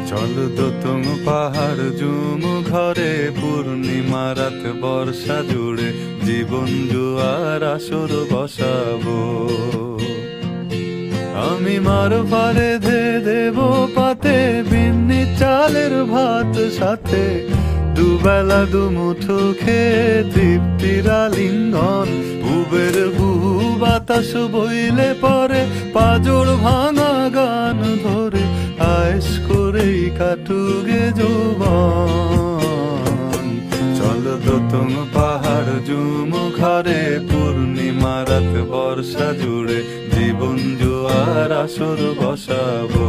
চল দোতং পাহাড় জুম ঘরে পূর্ণিমা রাত বর্ষা জুড়ে জীবন জুয়ার আসর বসাবো। আমি মার পারে ধে দেব পাতে বিন্নি চালের ভাত সাথে দুবেলা দুমুঠো খেয়ে তৃপ্তির আলিঙ্গন। উবের বুহু বাতাস বইলে পরে পাজর ভাঙা গান ধরে আয়েশ করেই কাটুগে যৌবন। চল দোতং পাহাড় জুম ঘরে পূর্ণিমা রাত বর্ষা জুড়ে জীবন জোয়ার আসর বসাবো।